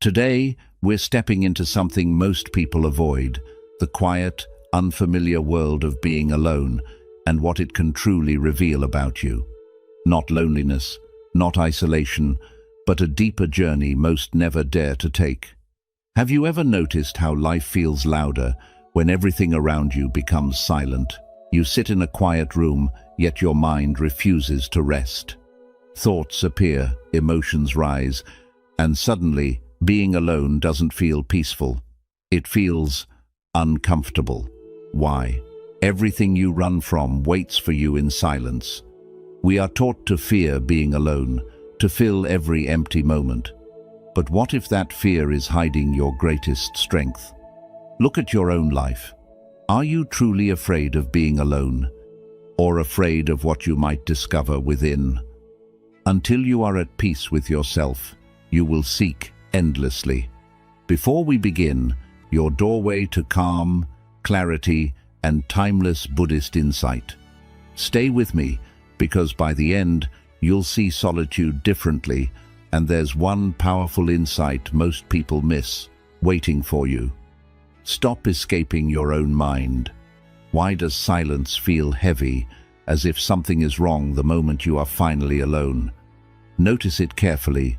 Today, we're stepping into something most people avoid, the quiet, unfamiliar world of being alone and what it can truly reveal about you. Not loneliness, not isolation, but a deeper journey most never dare to take. Have you ever noticed how life feels louder when everything around you becomes silent? You sit in a quiet room, yet your mind refuses to rest. Thoughts appear, emotions rise, and suddenly, being alone doesn't feel peaceful. It feels uncomfortable. Why? Everything you run from waits for you in silence. We are taught to fear being alone, to fill every empty moment. But what if that fear is hiding your greatest strength? Look at your own life. Are you truly afraid of being alone, or afraid of what you might discover within? Until you are at peace with yourself, you will seek endlessly. Before we begin, your doorway to calm, clarity, and timeless Buddhist insight. Stay with me, because by the end, you'll see solitude differently, and there's one powerful insight most people miss, waiting for you. Stop escaping your own mind. Why does silence feel heavy, as if something is wrong the moment you are finally alone? Notice it carefully.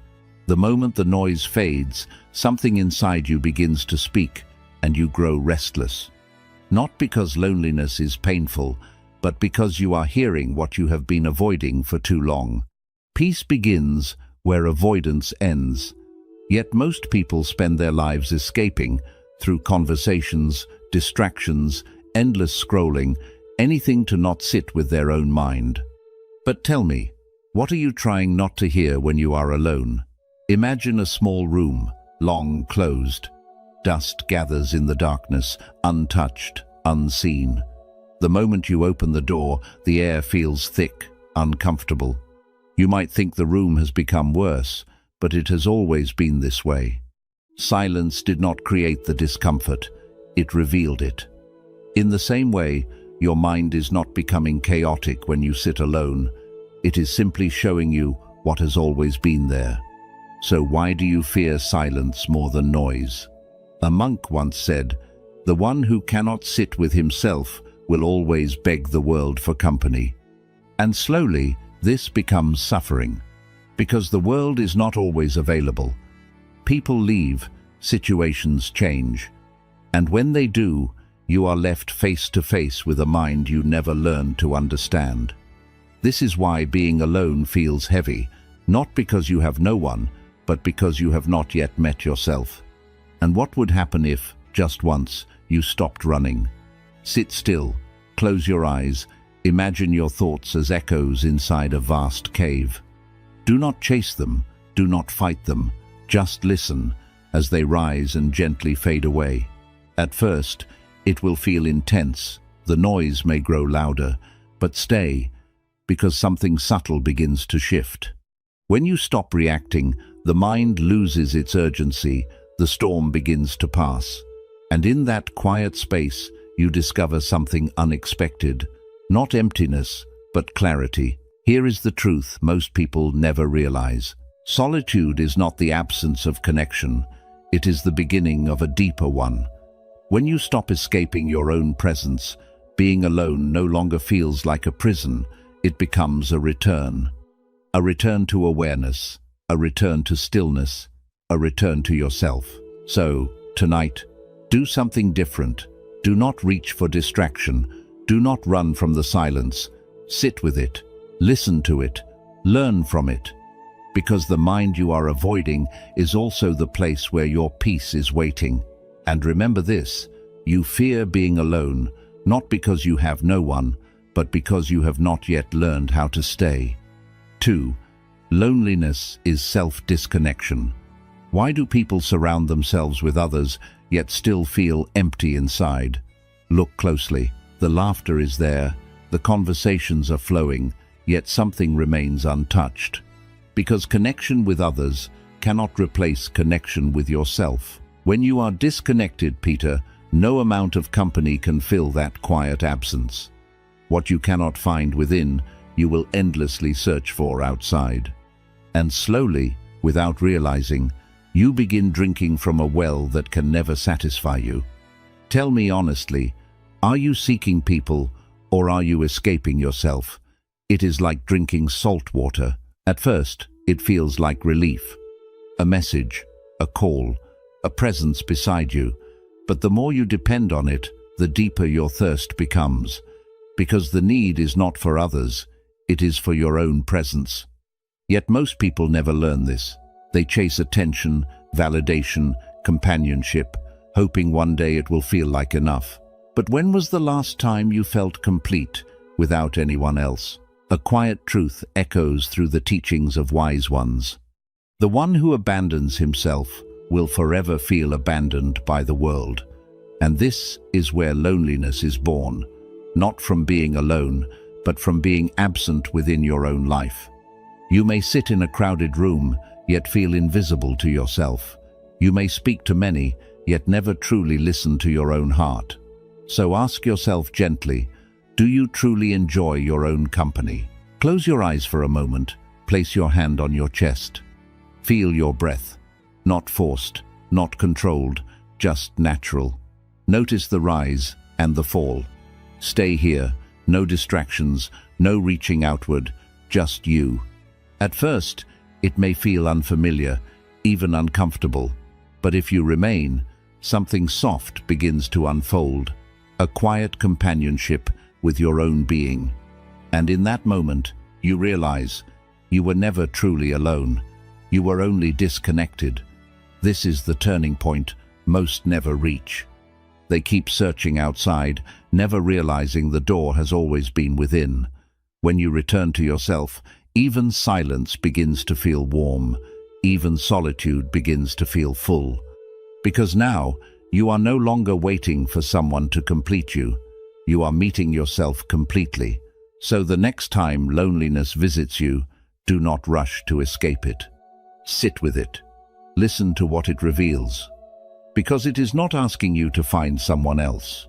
The moment the noise fades, something inside you begins to speak, and you grow restless. Not because loneliness is painful, but because you are hearing what you have been avoiding for too long. Peace begins where avoidance ends. Yet most people spend their lives escaping through conversations, distractions, endless scrolling, anything to not sit with their own mind. But tell me, what are you trying not to hear when you are alone? Imagine a small room, long closed. Dust gathers in the darkness, untouched, unseen. The moment you open the door, the air feels thick, uncomfortable. You might think the room has become worse, but it has always been this way. Silence did not create the discomfort, it revealed it. In the same way, your mind is not becoming chaotic when you sit alone. It is simply showing you what has always been there. So why do you fear silence more than noise? A monk once said, "The one who cannot sit with himself will always beg the world for company." And slowly, this becomes suffering, because the world is not always available. People leave, situations change, and when they do, you are left face to face with a mind you never learned to understand. This is why being alone feels heavy, not because you have no one, but because you have not yet met yourself. And what would happen if, just once, you stopped running? Sit still, close your eyes, imagine your thoughts as echoes inside a vast cave. Do not chase them, do not fight them, just listen as they rise and gently fade away. At first, it will feel intense, the noise may grow louder, but stay, because something subtle begins to shift. When you stop reacting, the mind loses its urgency, the storm begins to pass. And in that quiet space, you discover something unexpected. Not emptiness, but clarity. Here is the truth most people never realize. Solitude is not the absence of connection. It is the beginning of a deeper one. When you stop escaping your own presence, being alone no longer feels like a prison. It becomes a return. A return to awareness, a return to stillness, a return to yourself. So, tonight, do something different. Do not reach for distraction. Do not run from the silence. Sit with it. Listen to it. Learn from it. Because the mind you are avoiding is also the place where your peace is waiting. And remember this, you fear being alone, not because you have no one, but because you have not yet learned how to stay. 2. Loneliness is self-disconnection. Why do people surround themselves with others, yet still feel empty inside? Look closely. The laughter is there, the conversations are flowing, yet something remains untouched. Because connection with others cannot replace connection with yourself. When you are disconnected, Peter, no amount of company can fill that quiet absence. What you cannot find within, you will endlessly search for outside. And slowly, without realizing, You begin drinking from a well that can never satisfy you. Tell me honestly, are you seeking people or are you escaping yourself? It is like drinking salt water. At first, it feels like relief. A message, a call, a presence beside you. But the more you depend on it, the deeper your thirst becomes. Because the need is not for others, it is for your own presence. Yet most people never learn this. They chase attention, validation, companionship, hoping one day it will feel like enough. But when was the last time you felt complete without anyone else? A quiet truth echoes through the teachings of wise ones. The one who abandons himself will forever feel abandoned by the world. And this is where loneliness is born, not from being alone, but from being absent within your own life. You may sit in a crowded room, yet feel invisible to yourself. You may speak to many, yet never truly listen to your own heart. So ask yourself gently, do you truly enjoy your own company? Close your eyes for a moment, place your hand on your chest. Feel your breath, not forced, not controlled, just natural. Notice the rise and the fall. Stay here, no distractions, no reaching outward, just you. At first, it may feel unfamiliar, even uncomfortable, but if you remain, something soft begins to unfold, a quiet companionship with your own being. And in that moment, you realize you were never truly alone. You were only disconnected. This is the turning point most never reach. They keep searching outside, never realizing the door has always been within. When you return to yourself, even silence begins to feel warm. Even solitude begins to feel full. Because now, you are no longer waiting for someone to complete you. You are meeting yourself completely. So the next time loneliness visits you, do not rush to escape it. Sit with it. Listen to what it reveals. Because it is not asking you to find someone else.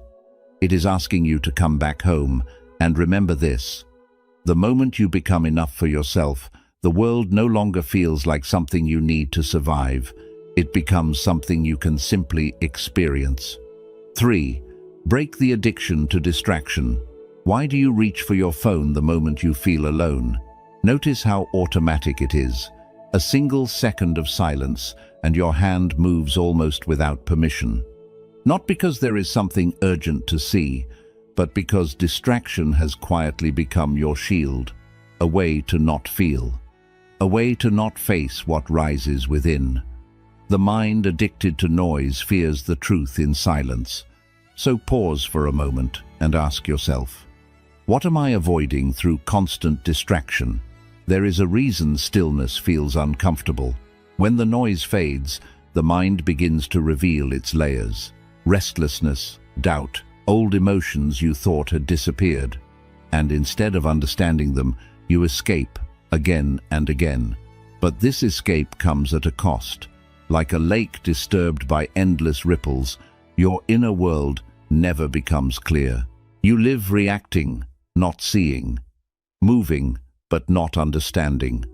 It is asking you to come back home, and remember this. The moment you become enough for yourself, the world no longer feels like something you need to survive. It becomes something you can simply experience. 3. Break the addiction to distraction. Why do you reach for your phone the moment you feel alone? Notice how automatic it is. A single second of silence, and your hand moves almost without permission. Not because there is something urgent to see, but because distraction has quietly become your shield, a way to not feel, a way to not face what rises within. The mind addicted to noise fears the truth in silence. So pause for a moment and ask yourself, what am I avoiding through constant distraction? There is a reason stillness feels uncomfortable. When the noise fades, the mind begins to reveal its layers. Restlessness, doubt, old emotions you thought had disappeared. And instead of understanding them, you escape again and again. But this escape comes at a cost. Like a lake disturbed by endless ripples, your inner world never becomes clear. You live reacting, not seeing. Moving, but not understanding.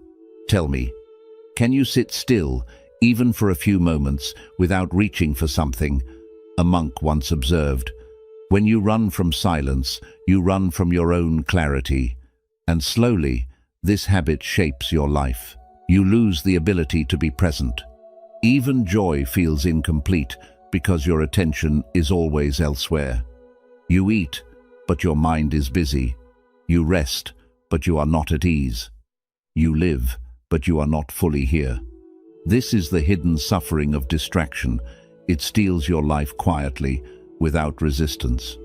Tell me, can you sit still, even for a few moments, without reaching for something? A monk once observed, when you run from silence, you run from your own clarity. And slowly, this habit shapes your life. You lose the ability to be present. Even joy feels incomplete because your attention is always elsewhere. You eat, but your mind is busy. You rest, but you are not at ease. You live, but you are not fully here. This is the hidden suffering of distraction. It steals your life quietly, without resistance.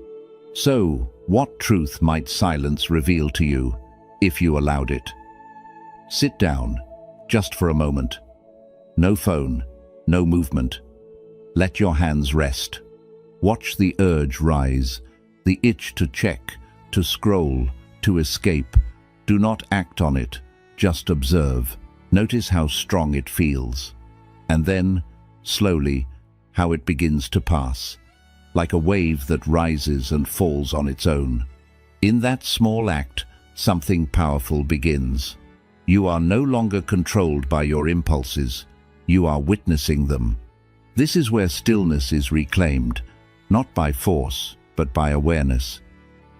So, what truth might silence reveal to you, if you allowed it? Sit down, just for a moment. No phone, no movement. Let your hands rest. Watch the urge rise, the itch to check, to scroll, to escape. Do not act on it, just observe. Notice how strong it feels. And then, slowly, how it begins to pass, like a wave that rises and falls on its own. In that small act, something powerful begins. You are no longer controlled by your impulses. you are witnessing them. This is where stillness is reclaimed, not by force, but by awareness.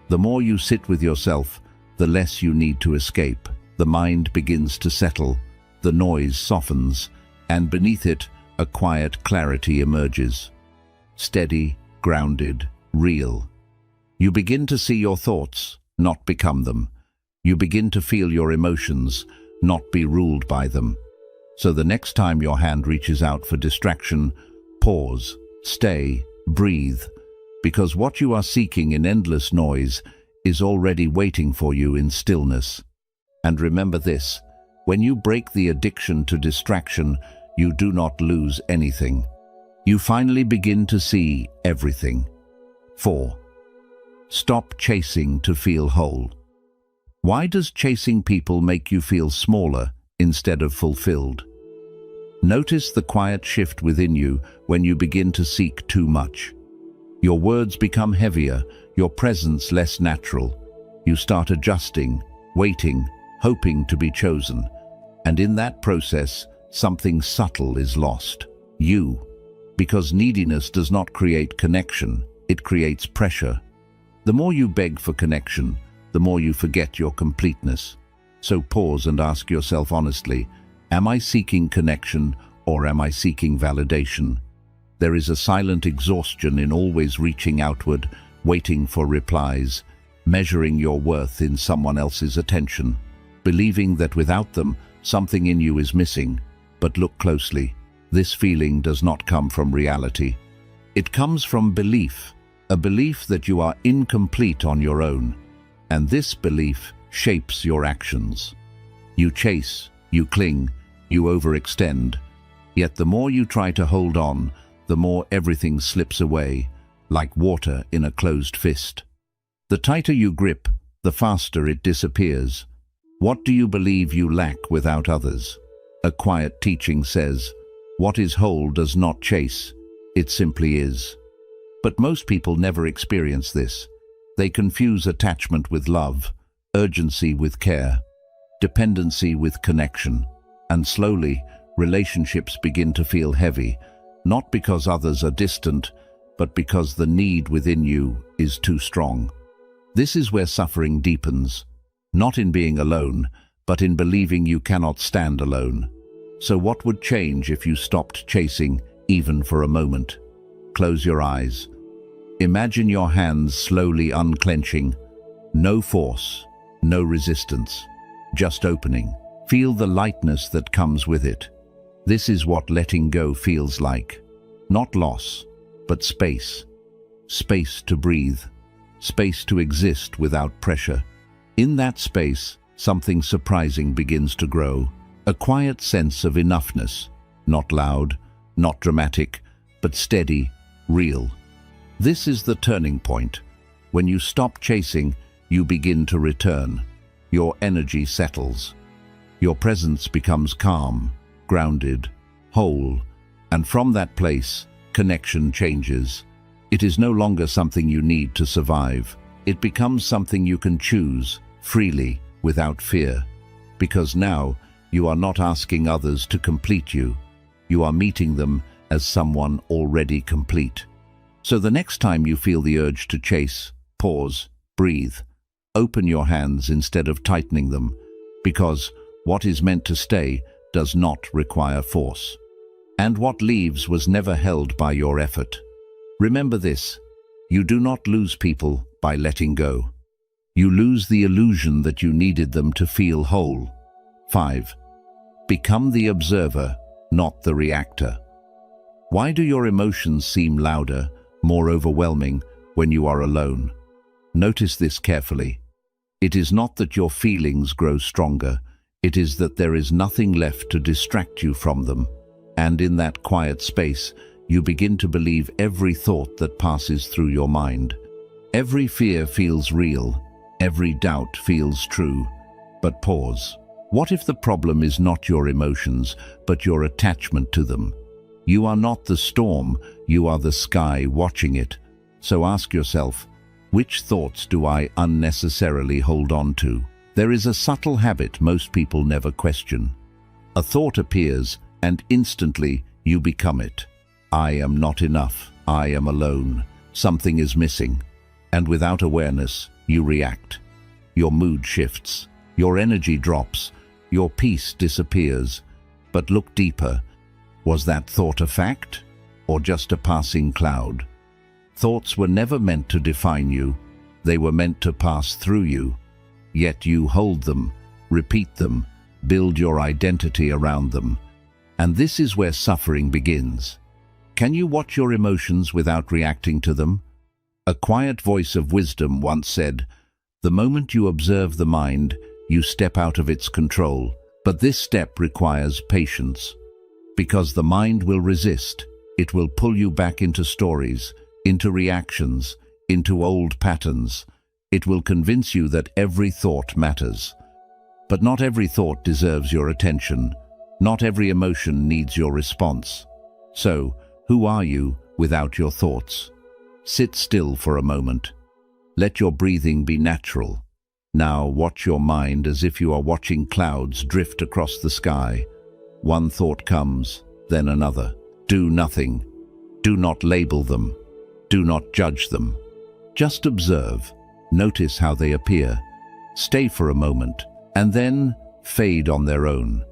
The more you sit with yourself, the less you need to escape. The mind begins to settle, the noise softens, and beneath it, a quiet clarity emerges. Steady, grounded, real. You begin to see your thoughts, not become them. You begin to feel your emotions, not be ruled by them. So the next time your hand reaches out for distraction, pause, stay, breathe, because what you are seeking in endless noise is already waiting for you in stillness. And remember this, when you break the addiction to distraction, you do not lose anything. You finally begin to see everything. 4. Stop chasing to feel whole. Why does chasing people make you feel smaller instead of fulfilled? Notice the quiet shift within you when you begin to seek too much. Your words become heavier, your presence less natural. You start adjusting, waiting, hoping to be chosen. And in that process, something subtle is lost. You. Because neediness does not create connection, it creates pressure. The more you beg for connection, the more you forget your completeness. So pause and ask yourself honestly, am I seeking connection or am I seeking validation? There is a silent exhaustion in always reaching outward, waiting for replies, measuring your worth in someone else's attention, believing that without them, something in you is missing. But look closely. This feeling does not come from reality. It comes from belief, a belief that you are incomplete on your own. And this belief shapes your actions. You chase, you cling, you overextend. Yet the more you try to hold on, the more everything slips away, like water in a closed fist. The tighter you grip, the faster it disappears. What do you believe you lack without others? A quiet teaching says, what is whole does not chase, it simply is. But most people never experience this. They confuse attachment with love, urgency with care, dependency with connection. And slowly, relationships begin to feel heavy, not because others are distant, but because the need within you is too strong. This is where suffering deepens, not in being alone, but in believing you cannot stand alone. So what would change if you stopped chasing, even for a moment? Close your eyes. Imagine your hands slowly unclenching. No force, no resistance, just opening. Feel the lightness that comes with it. This is what letting go feels like. Not loss, but space. Space to breathe. Space to exist without pressure. In that space, something surprising begins to grow. A quiet sense of enoughness. Not loud, not dramatic, but steady, real. This is the turning point. When you stop chasing, you begin to return. Your energy settles. Your presence becomes calm, grounded, whole, and from that place, connection changes. It is no longer something you need to survive. It becomes something you can choose, freely, without fear. Because now, you are not asking others to complete you. You are meeting them as someone already complete. So the next time you feel the urge to chase, pause, breathe. Open your hands instead of tightening them, because what is meant to stay does not require force. And what leaves was never held by your effort. Remember this, you do not lose people by letting go. You lose the illusion that you needed them to feel whole. 5. Become the observer, not the reactor. Why do your emotions seem louder, more overwhelming, when you are alone? Notice this carefully. It is not that your feelings grow stronger, it is that there is nothing left to distract you from them. And in that quiet space, you begin to believe every thought that passes through your mind. Every fear feels real, every doubt feels true. But pause. What if the problem is not your emotions, but your attachment to them? You are not the storm, you are the sky watching it. So ask yourself, which thoughts do I unnecessarily hold on to? There is a subtle habit most people never question. A thought appears, and instantly you become it. I am not enough. I am alone. Something is missing. And without awareness, you react. Your mood shifts. Your energy drops. Your peace disappears. But look deeper. Was that thought a fact, or just a passing cloud? Thoughts were never meant to define you. They were meant to pass through you. Yet you hold them, repeat them, build your identity around them. And this is where suffering begins. Can you watch your emotions without reacting to them? A quiet voice of wisdom once said, "The moment you observe the mind, you step out of its control." But this step requires patience. Because the mind will resist. It will pull you back into stories, into reactions, into old patterns. It will convince you that every thought matters. But not every thought deserves your attention. Not every emotion needs your response. So, who are you without your thoughts? Sit still for a moment. Let your breathing be natural. Now watch your mind as if you are watching clouds drift across the sky. One thought comes, then another. Do nothing. Do not label them. Do not judge them. Just observe. Notice how they appear. Stay for a moment, and then fade on their own.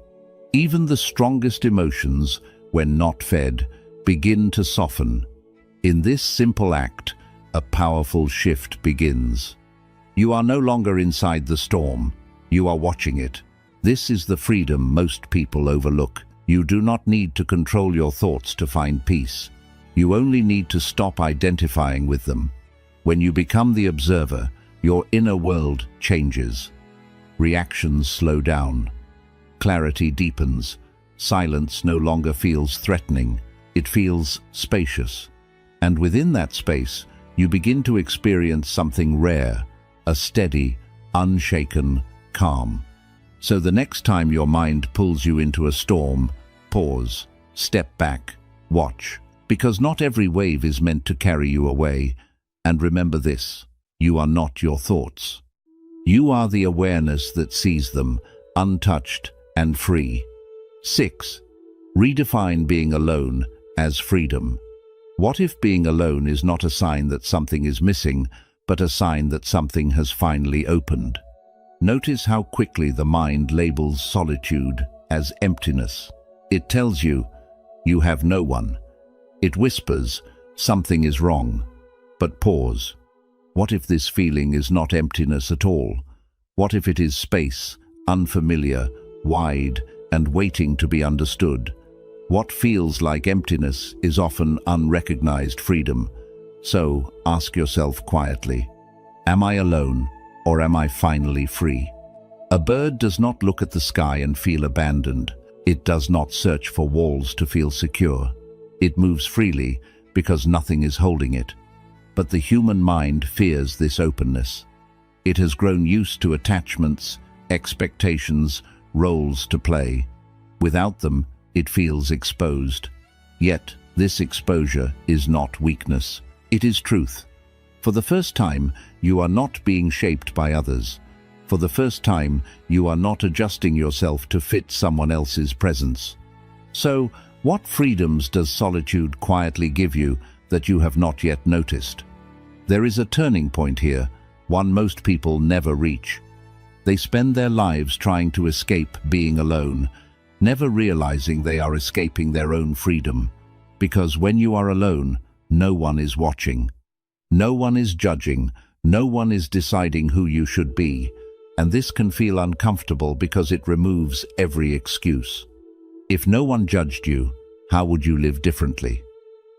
Even the strongest emotions, when not fed, begin to soften. In this simple act, a powerful shift begins. You are no longer inside the storm. You are watching it. This is the freedom most people overlook. You do not need to control your thoughts to find peace. You only need to stop identifying with them. When you become the observer, your inner world changes. Reactions slow down. Clarity deepens. Silence no longer feels threatening. It feels spacious. And within that space, you begin to experience something rare, a steady, unshaken calm. So the next time your mind pulls you into a storm, pause, step back, watch. Because not every wave is meant to carry you away. And remember this, you are not your thoughts. You are the awareness that sees them, untouched and free. 6. Redefine being alone as freedom. What if being alone is not a sign that something is missing, but a sign that something has finally opened? Notice how quickly the mind labels solitude as emptiness. It tells you, you have no one. It whispers, something is wrong. But pause. What if this feeling is not emptiness at all? What if it is space, unfamiliar, wide, and waiting to be understood? What feels like emptiness is often unrecognized freedom. So ask yourself quietly, am I alone, or am I finally free? A bird does not look at the sky and feel abandoned. It does not search for walls to feel secure. It moves freely because nothing is holding it. But the human mind fears this openness. It has grown used to attachments, expectations, roles to play. Without them, it feels exposed. Yet, this exposure is not weakness. It is truth. For the first time, you are not being shaped by others. For the first time, you are not adjusting yourself to fit someone else's presence. So, what freedoms does solitude quietly give you that you have not yet noticed? There is a turning point here, one most people never reach. They spend their lives trying to escape being alone, never realizing they are escaping their own freedom. Because when you are alone, no one is watching. No one is judging. No one is deciding who you should be. And this can feel uncomfortable because it removes every excuse. If no one judged you, how would you live differently?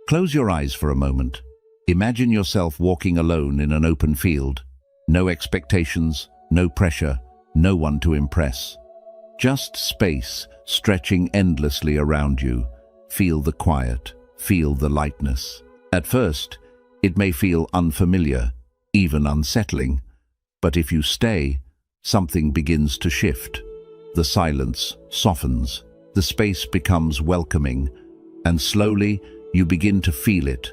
Close your eyes for a moment. Imagine yourself walking alone in an open field. No expectations, no pressure, no one to impress. Just space stretching endlessly around you. Feel the quiet, feel the lightness. At first, it may feel unfamiliar, even unsettling. But if you stay, something begins to shift. The silence softens, the space becomes welcoming, and slowly you begin to feel it.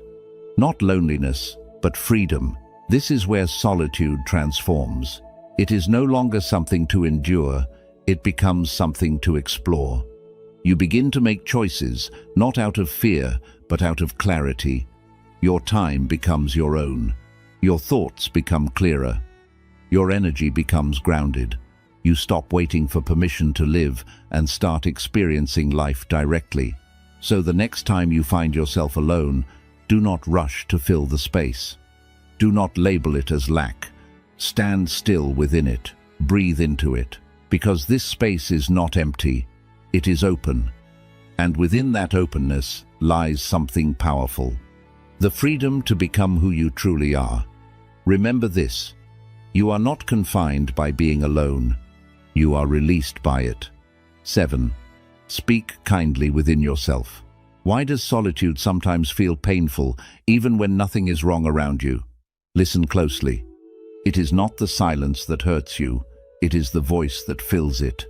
Not loneliness, but freedom. This is where solitude transforms. It is no longer something to endure, it becomes something to explore. You begin to make choices, not out of fear, but out of clarity. Your time becomes your own. Your thoughts become clearer. Your energy becomes grounded. You stop waiting for permission to live and start experiencing life directly. So the next time you find yourself alone, do not rush to fill the space. Do not label it as lack. Stand still within it. Breathe into it. Because this space is not empty. It is open. And within that openness lies something powerful. The freedom to become who you truly are. Remember this. You are not confined by being alone. You are released by it. 7. Speak kindly within yourself. Why does solitude sometimes feel painful, even when nothing is wrong around you? Listen closely. It is not the silence that hurts you. It is the voice that fills it.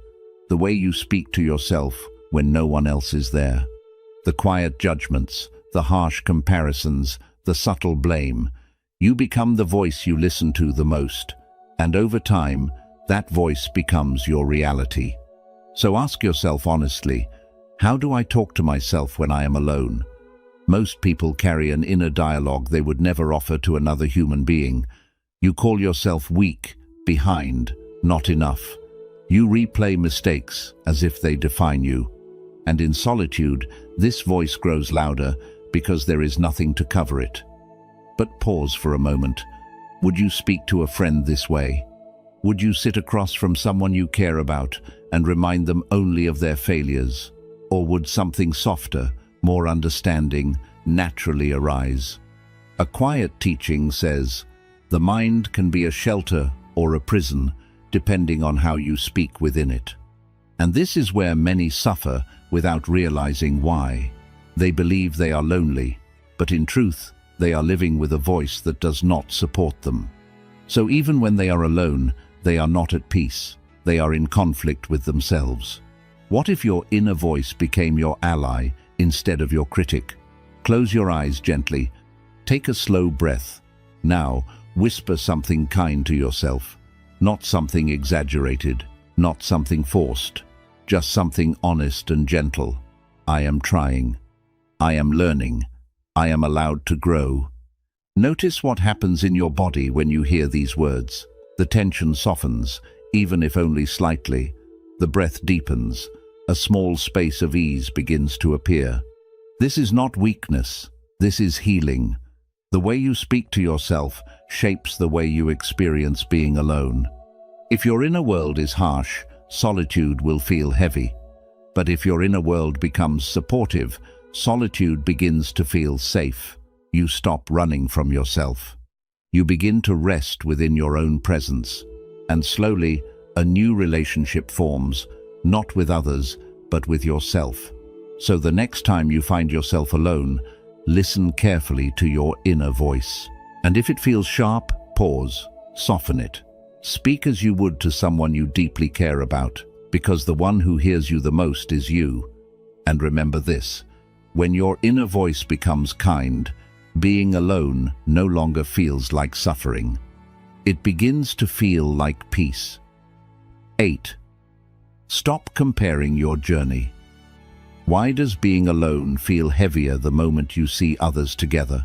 The way you speak to yourself when no one else is there. The quiet judgments, the harsh comparisons, the subtle blame. You become the voice you listen to the most. And over time, that voice becomes your reality. So ask yourself honestly, how do I talk to myself when I am alone? Most people carry an inner dialogue they would never offer to another human being. You call yourself weak, behind, not enough. You replay mistakes as if they define you. And in solitude, this voice grows louder because there is nothing to cover it. But pause for a moment. Would you speak to a friend this way? Would you sit across from someone you care about and remind them only of their failures? Or would something softer, more understanding, naturally arise? A quiet teaching says, the mind can be a shelter or a prison, depending on how you speak within it. And this is where many suffer without realizing why. They believe they are lonely, but in truth, they are living with a voice that does not support them. So even when they are alone, they are not at peace. They are in conflict with themselves. What if your inner voice became your ally instead of your critic? Close your eyes gently. Take a slow breath. Now, whisper something kind to yourself. Not something exaggerated, not something forced, just something honest and gentle. I am trying. I am learning. I am allowed to grow. Notice what happens in your body when you hear these words. The tension softens, even if only slightly. The breath deepens. A small space of ease begins to appear. This is not weakness. This is healing. The way you speak to yourself shapes the way you experience being alone. If your inner world is harsh, solitude will feel heavy. But if your inner world becomes supportive, solitude begins to feel safe. You stop running from yourself. You begin to rest within your own presence. And slowly, a new relationship forms, not with others, but with yourself. So the next time you find yourself alone, listen carefully to your inner voice. And if it feels sharp, pause, soften it. Speak as you would to someone you deeply care about, because the one who hears you the most is you. And remember this, when your inner voice becomes kind, being alone no longer feels like suffering. It begins to feel like peace. 8. Stop comparing your journey. Why does being alone feel heavier the moment you see others together?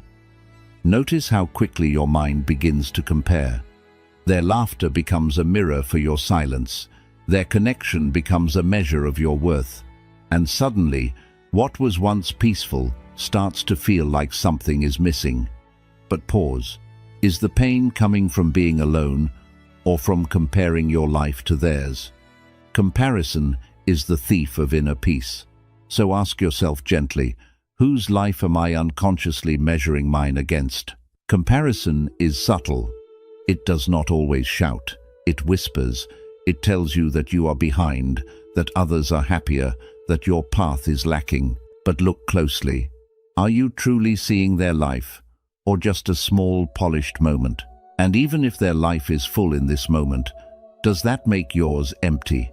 Notice how quickly your mind begins to compare. Their laughter becomes a mirror for your silence. Their connection becomes a measure of your worth. And suddenly, what was once peaceful starts to feel like something is missing. But pause. Is the pain coming from being alone or from comparing your life to theirs? Comparison is the thief of inner peace. So ask yourself gently, whose life am I unconsciously measuring mine against? Comparison is subtle. It does not always shout. It whispers. It tells you that you are behind, that others are happier, that your path is lacking. But look closely. Are you truly seeing their life, or just a small, polished moment? And even if their life is full in this moment, does that make yours empty?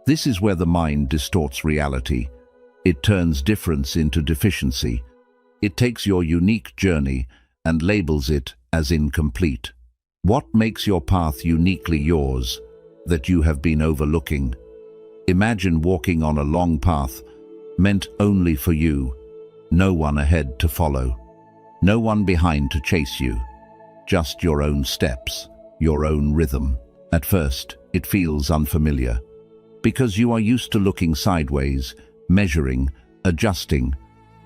This is where the mind distorts reality. It turns difference into deficiency. It takes your unique journey and labels it as incomplete. What makes your path uniquely yours that you have been overlooking? Imagine walking on a long path, meant only for you. No one ahead to follow. No one behind to chase you. Just your own steps, your own rhythm. At first, it feels unfamiliar, because you are used to looking sideways, measuring, adjusting,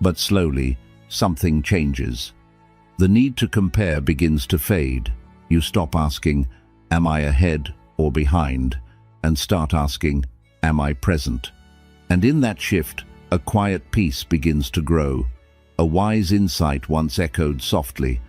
but slowly, something changes. The need to compare begins to fade. You stop asking, "Am I ahead or behind?" and start asking, "Am I present?" And in that shift, a quiet peace begins to grow. A wise insight once echoed softly.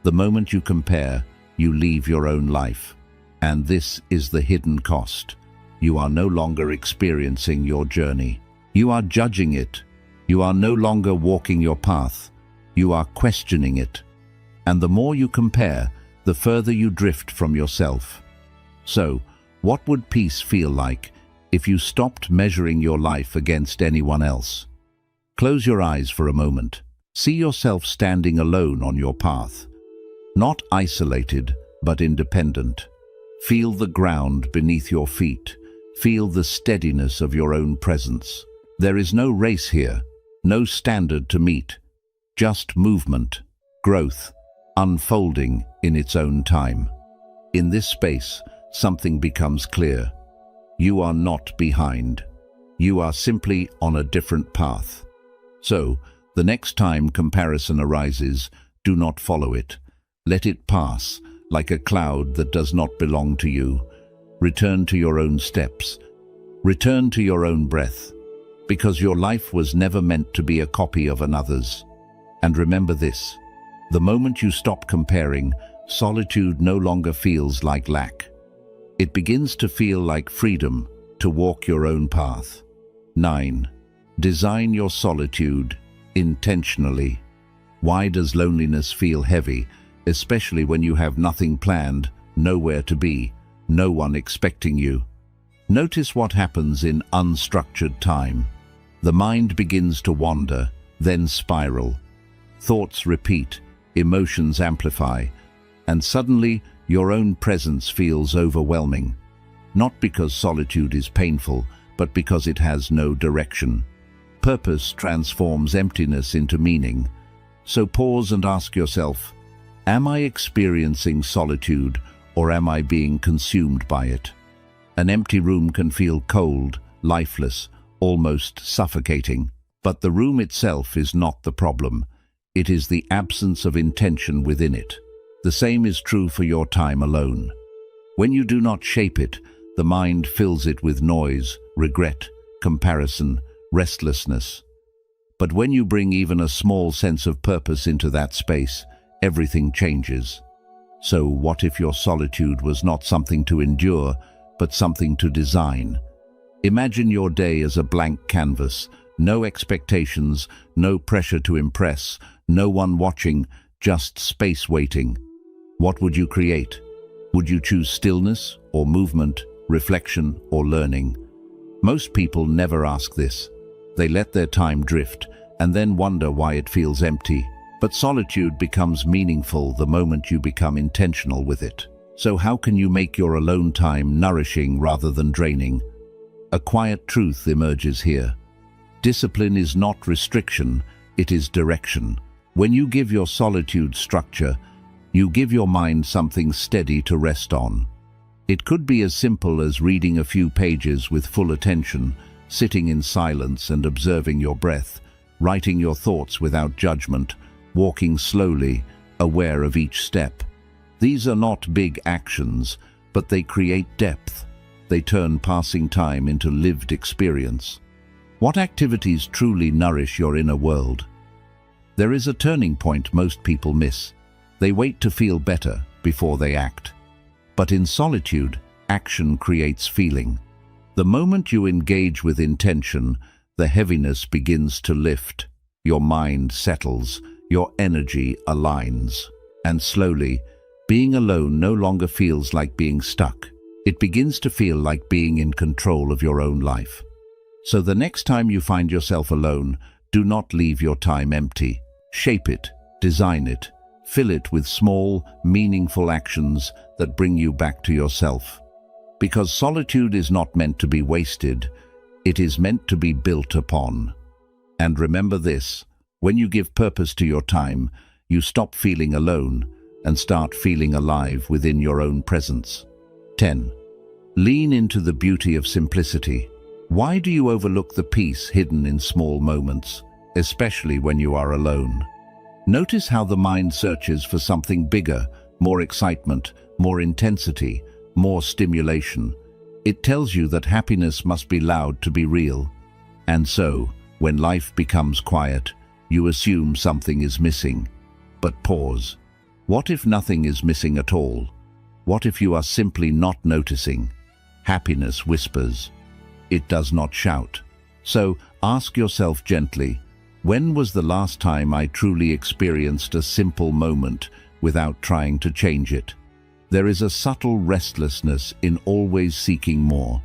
The moment you compare, you leave your own life. And this is the hidden cost. You are no longer experiencing your journey. You are judging it. You are no longer walking your path. You are questioning it. And the more you compare, the further you drift from yourself. So, what would peace feel like if you stopped measuring your life against anyone else? Close your eyes for a moment. See yourself standing alone on your path. Not isolated, but independent. Feel the ground beneath your feet. Feel the steadiness of your own presence. There is no race here, no standard to meet. Just movement, growth, unfolding in its own time. In this space, something becomes clear. You are not behind. You are simply on a different path. So, the next time comparison arises, do not follow it. Let it pass, like a cloud that does not belong to you. Return to your own steps. Return to your own breath, because your life was never meant to be a copy of another's. And remember this, the moment you stop comparing, solitude no longer feels like lack. It begins to feel like freedom to walk your own path. 9. Design your solitude intentionally. Why does loneliness feel heavy, especially when you have nothing planned, nowhere to be, no one expecting you? Notice what happens in unstructured time. The mind begins to wander, then spiral. Thoughts repeat, emotions amplify, and suddenly your own presence feels overwhelming. Not because solitude is painful, but because it has no direction. Purpose transforms emptiness into meaning. So pause and ask yourself, am I experiencing solitude or am I being consumed by it? An empty room can feel cold, lifeless, almost suffocating. But the room itself is not the problem. It is the absence of intention within it. The same is true for your time alone. When you do not shape it, the mind fills it with noise, regret, comparison, restlessness. But when you bring even a small sense of purpose into that space, everything changes. So what if your solitude was not something to endure, but something to design? Imagine your day as a blank canvas, no expectations, no pressure to impress, no one watching, just space waiting. What would you create? Would you choose stillness or movement, reflection or learning? Most people never ask this. They let their time drift and then wonder why it feels empty. But solitude becomes meaningful the moment you become intentional with it. So how can you make your alone time nourishing rather than draining? A quiet truth emerges here. Discipline is not restriction, it is direction. When you give your solitude structure, you give your mind something steady to rest on. It could be as simple as reading a few pages with full attention, sitting in silence and observing your breath, writing your thoughts without judgment, walking slowly, aware of each step. These are not big actions, but they create depth. They turn passing time into lived experience. What activities truly nourish your inner world? There is a turning point most people miss. They wait to feel better before they act. But in solitude, action creates feeling. The moment you engage with intention, the heaviness begins to lift. Your mind settles, your energy aligns. And slowly, being alone no longer feels like being stuck. It begins to feel like being in control of your own life. So the next time you find yourself alone, do not leave your time empty. Shape it, design it, fill it with small, meaningful actions that bring you back to yourself. Because solitude is not meant to be wasted, it is meant to be built upon. And remember this, when you give purpose to your time, you stop feeling alone and start feeling alive within your own presence. 10. Lean into the beauty of simplicity. Why do you overlook the peace hidden in small moments, especially when you are alone? Notice how the mind searches for something bigger, more excitement, more intensity, more stimulation. It tells you that happiness must be loud to be real. And so, when life becomes quiet, you assume something is missing. But pause. What if nothing is missing at all? What if you are simply not noticing? Happiness whispers. It does not shout. So ask yourself gently, when was the last time I truly experienced a simple moment without trying to change it? There is a subtle restlessness in always seeking more.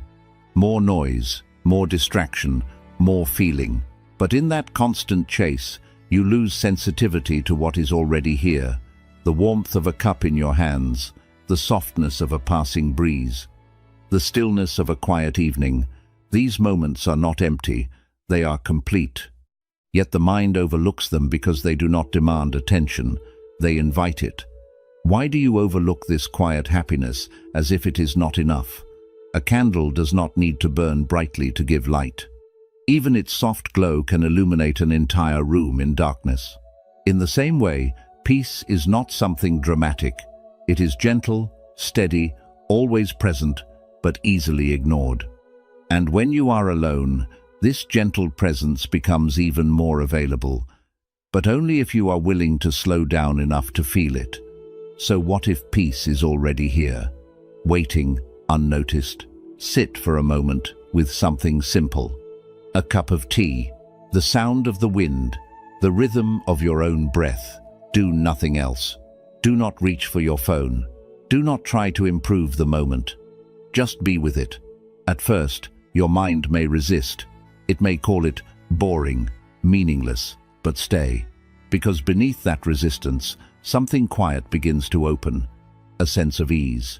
More noise, more distraction, more feeling. But in that constant chase, you lose sensitivity to what is already here. The warmth of a cup in your hands, the softness of a passing breeze, the stillness of a quiet evening. These moments are not empty, they are complete. Yet the mind overlooks them because they do not demand attention, they invite it. Why do you overlook this quiet happiness as if it is not enough? A candle does not need to burn brightly to give light. Even its soft glow can illuminate an entire room in darkness. In the same way, peace is not something dramatic. It is gentle, steady, always present, but easily ignored. And when you are alone, this gentle presence becomes even more available, but only if you are willing to slow down enough to feel it. So what if peace is already here, waiting, unnoticed? Sit for a moment with something simple. A cup of tea, the sound of the wind, the rhythm of your own breath. Do nothing else. Do not reach for your phone. Do not try to improve the moment. Just be with it. At first, your mind may resist. It may call it boring, meaningless, but stay. Because beneath that resistance, something quiet begins to open. A sense of ease.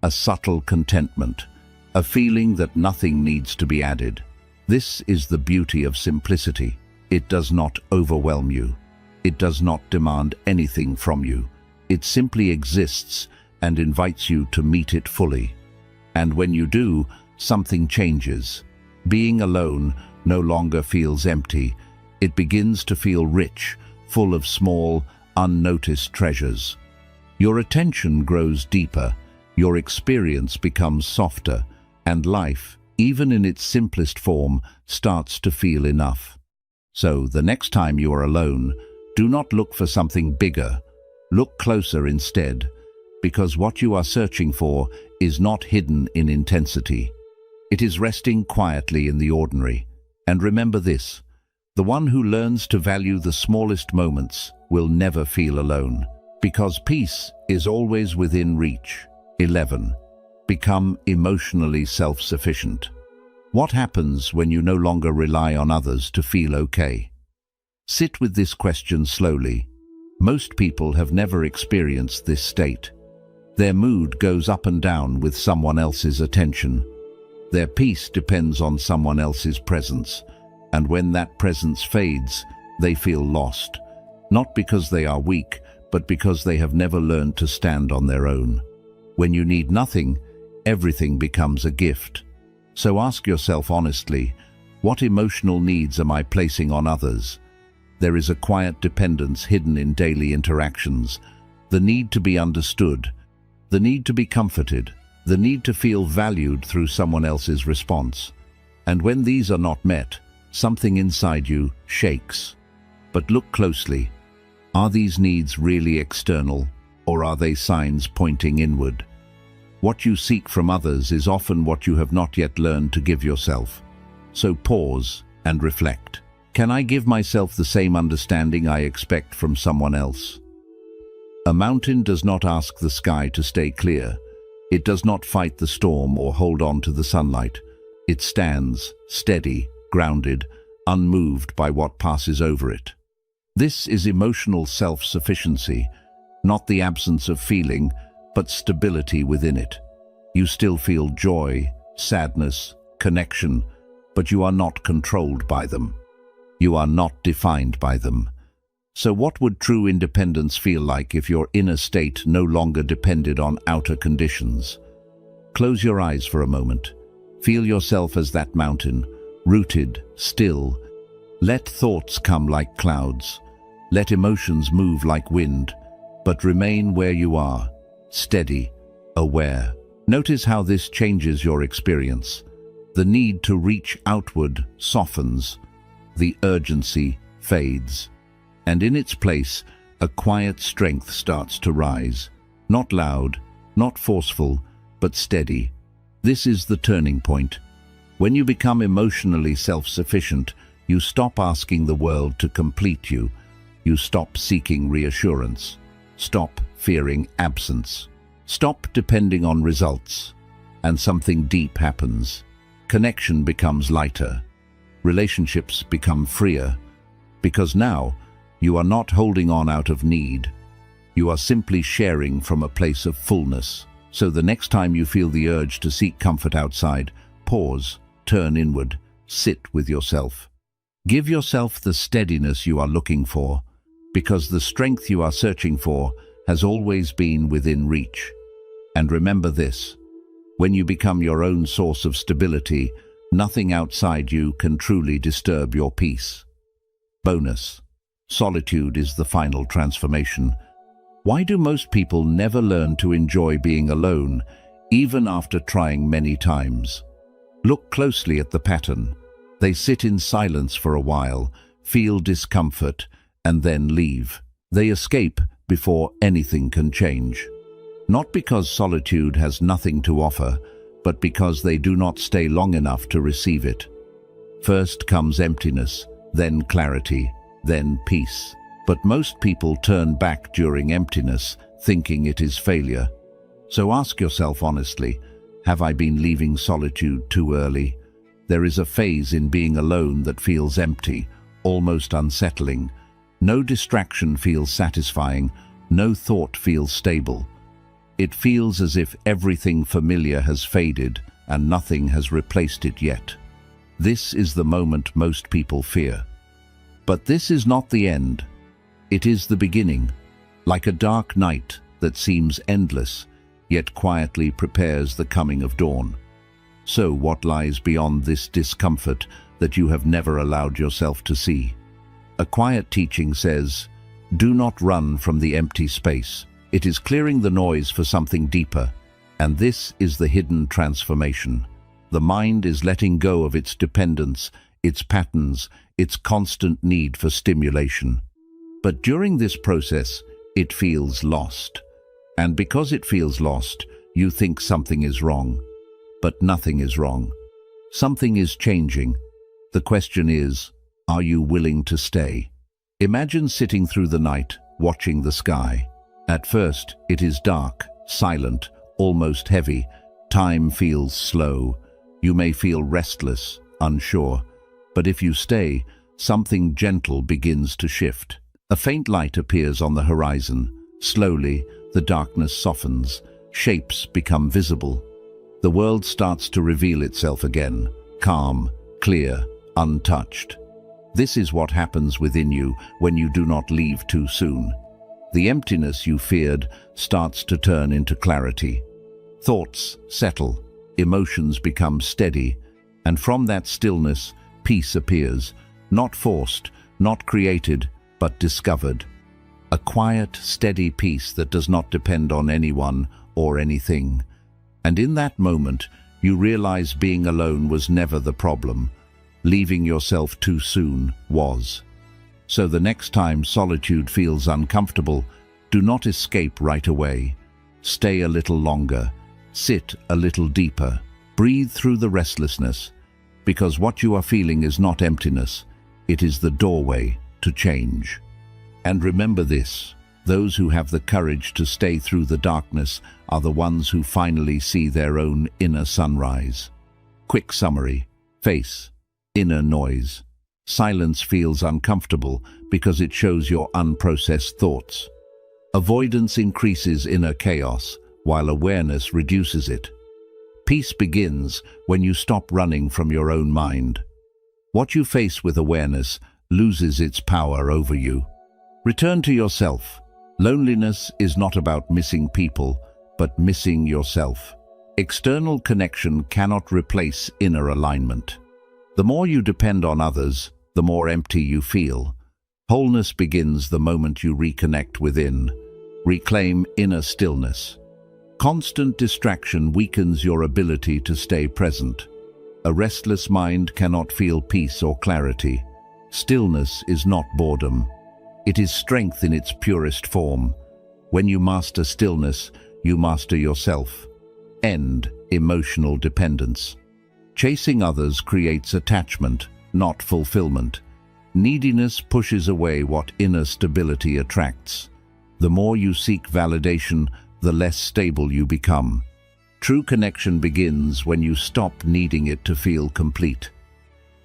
A subtle contentment. A feeling that nothing needs to be added. This is the beauty of simplicity. It does not overwhelm you. It does not demand anything from you. It simply exists and invites you to meet it fully. And when you do, something changes. Being alone no longer feels empty. It begins to feel rich, full of small, unnoticed treasures. Your attention grows deeper, your experience becomes softer, and life, even in its simplest form, starts to feel enough. So, the next time you are alone, do not look for something bigger. Look closer instead, because what you are searching for is not hidden in intensity. It is resting quietly in the ordinary. And remember this, the one who learns to value the smallest moments will never feel alone, because peace is always within reach. 11. Become emotionally self-sufficient. What happens when you no longer rely on others to feel okay? Sit with this question slowly. Most people have never experienced this state. Their mood goes up and down with someone else's attention. Their peace depends on someone else's presence, and when that presence fades, they feel lost. Not because they are weak, but because they have never learned to stand on their own. When you need nothing, everything becomes a gift. So ask yourself honestly, what emotional needs am I placing on others? There is a quiet dependence hidden in daily interactions, the need to be understood, the need to be comforted, the need to feel valued through someone else's response. And when these are not met, something inside you shakes. But look closely. Are these needs really external, or are they signs pointing inward? What you seek from others is often what you have not yet learned to give yourself. So pause and reflect. Can I give myself the same understanding I expect from someone else? A mountain does not ask the sky to stay clear. It does not fight the storm or hold on to the sunlight. It stands, steady, grounded, unmoved by what passes over it. This is emotional self-sufficiency, not the absence of feeling, but stability within it. You still feel joy, sadness, connection, but you are not controlled by them. You are not defined by them. So what would true independence feel like if your inner state no longer depended on outer conditions? Close your eyes for a moment. Feel yourself as that mountain, rooted, still. Let thoughts come like clouds. Let emotions move like wind, but remain where you are, steady, aware. Notice how this changes your experience. The need to reach outward softens. The urgency fades. And in its place, a quiet strength starts to rise. Not loud, not forceful, but steady. This is the turning point. When you become emotionally self-sufficient, you stop asking the world to complete you. You stop seeking reassurance. Stop fearing absence. Stop depending on results. And something deep happens. Connection becomes lighter. Relationships become freer. Because now, you are not holding on out of need. You are simply sharing from a place of fullness. So the next time you feel the urge to seek comfort outside, pause, turn inward, sit with yourself. Give yourself the steadiness you are looking for, because the strength you are searching for has always been within reach. And remember this, when you become your own source of stability, nothing outside you can truly disturb your peace. Bonus. Solitude is the final transformation. Why do most people never learn to enjoy being alone, even after trying many times? Look closely at the pattern. They sit in silence for a while, feel discomfort, and then leave. They escape before anything can change. Not because solitude has nothing to offer, but because they do not stay long enough to receive it. First comes emptiness, then clarity, then peace. But most people turn back during emptiness, thinking it is failure. So ask yourself honestly, have I been leaving solitude too early? There is a phase in being alone that feels empty, almost unsettling. No distraction feels satisfying, no thought feels stable. It feels as if everything familiar has faded and nothing has replaced it yet. This is the moment most people fear. But this is not the end. It is the beginning, like a dark night that seems endless, yet quietly prepares the coming of dawn. So what lies beyond this discomfort that you have never allowed yourself to see? A quiet teaching says, do not run from the empty space. It is clearing the noise for something deeper. And this is the hidden transformation. The mind is letting go of its dependence, its patterns, its constant need for stimulation. But during this process, it feels lost. And because it feels lost, you think something is wrong. But nothing is wrong. Something is changing. The question is, are you willing to stay? Imagine sitting through the night, watching the sky. At first, it is dark, silent, almost heavy. Time feels slow. You may feel restless, unsure. But if you stay, something gentle begins to shift. A faint light appears on the horizon. Slowly, the darkness softens. Shapes become visible. The world starts to reveal itself again, calm, clear, untouched. This is what happens within you when you do not leave too soon. The emptiness you feared starts to turn into clarity. Thoughts settle, emotions become steady, and from that stillness, peace appears, not forced, not created, but discovered. A quiet, steady peace that does not depend on anyone or anything. And in that moment, you realize being alone was never the problem. Leaving yourself too soon was. So the next time solitude feels uncomfortable, do not escape right away. Stay a little longer. Sit a little deeper. Breathe through the restlessness. Because what you are feeling is not emptiness. It is the doorway to change. And remember this, those who have the courage to stay through the darkness are the ones who finally see their own inner sunrise. Quick summary. Face. Inner noise. Silence feels uncomfortable because it shows your unprocessed thoughts. Avoidance increases inner chaos, while awareness reduces it. Peace begins when you stop running from your own mind. What you face with awareness loses its power over you. Return to yourself. Loneliness is not about missing people, but missing yourself. External connection cannot replace inner alignment. The more you depend on others, the more empty you feel. Wholeness begins the moment you reconnect within. Reclaim inner stillness. Constant distraction weakens your ability to stay present. A restless mind cannot feel peace or clarity. Stillness is not boredom. It is strength in its purest form. When you master stillness, you master yourself. End emotional dependence. Chasing others creates attachment, not fulfillment. Neediness pushes away what inner stability attracts. The more you seek validation, the less stable you become. True connection begins when you stop needing it to feel complete.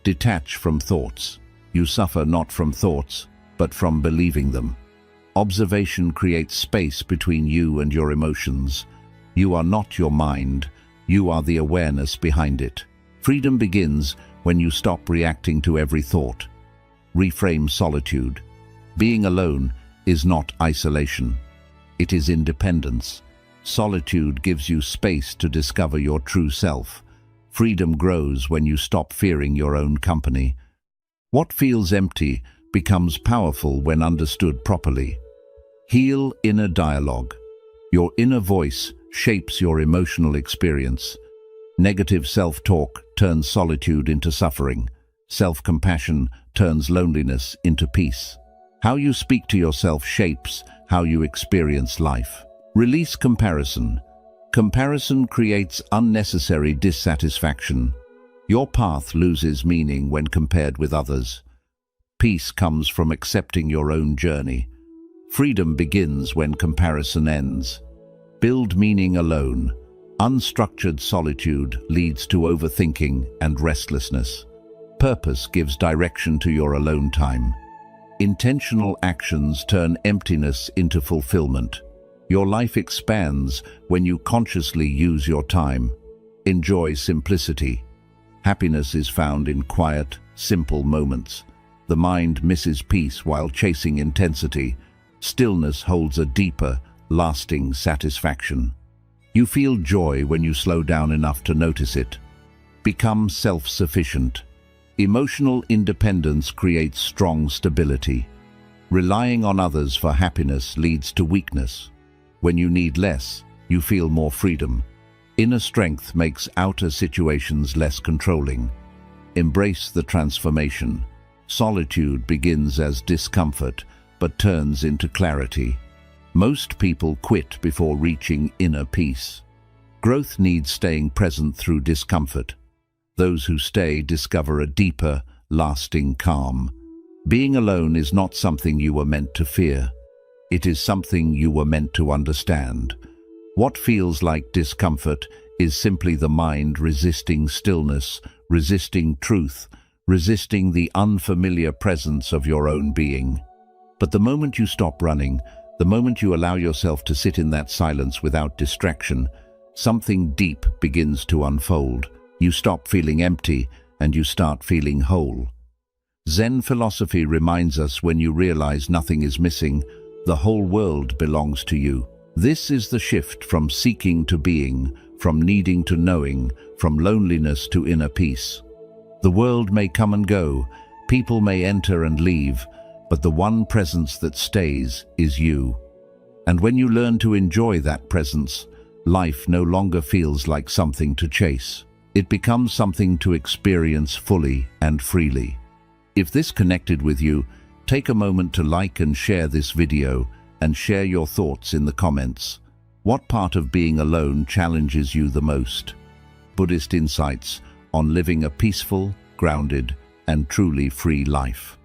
Detach from thoughts. You suffer not from thoughts, but from believing them. Observation creates space between you and your emotions. You are not your mind, you are the awareness behind it. Freedom begins when you stop reacting to every thought. Reframe solitude. Being alone is not isolation. It is independence. Solitude gives you space to discover your true self. Freedom grows when you stop fearing your own company. What feels empty becomes powerful when understood properly. Heal inner dialogue. Your inner voice shapes your emotional experience. Negative self-talk turns solitude into suffering. Self-compassion turns loneliness into peace. How you speak to yourself shapes how you experience life. Release comparison. Comparison creates unnecessary dissatisfaction. Your path loses meaning when compared with others. Peace comes from accepting your own journey. Freedom begins when comparison ends. Build meaning alone. Unstructured solitude leads to overthinking and restlessness. Purpose gives direction to your alone time. Intentional actions turn emptiness into fulfillment. Your life expands when you consciously use your time. Enjoy simplicity. Happiness is found in quiet, simple moments. The mind misses peace while chasing intensity. Stillness holds a deeper, lasting satisfaction. You feel joy when you slow down enough to notice it. Become self-sufficient. Emotional independence creates strong stability. Relying on others for happiness leads to weakness. When you need less, you feel more freedom. Inner strength makes outer situations less controlling. Embrace the transformation. Solitude begins as discomfort, but turns into clarity. Most people quit before reaching inner peace. Growth needs staying present through discomfort. Those who stay discover a deeper, lasting calm. Being alone is not something you were meant to fear. It is something you were meant to understand. What feels like discomfort is simply the mind resisting stillness, resisting truth, resisting the unfamiliar presence of your own being. But the moment you stop running, the moment you allow yourself to sit in that silence without distraction, something deep begins to unfold. You stop feeling empty and you start feeling whole. Zen philosophy reminds us when you realize nothing is missing, the whole world belongs to you. This is the shift from seeking to being, from needing to knowing, from loneliness to inner peace. The world may come and go, people may enter and leave, but the one presence that stays is you. And when you learn to enjoy that presence, life no longer feels like something to chase. It becomes something to experience fully and freely. If this connected with you, take a moment to like and share this video and share your thoughts in the comments. What part of being alone challenges you the most? Buddhist insights on living a peaceful, grounded, and truly free life.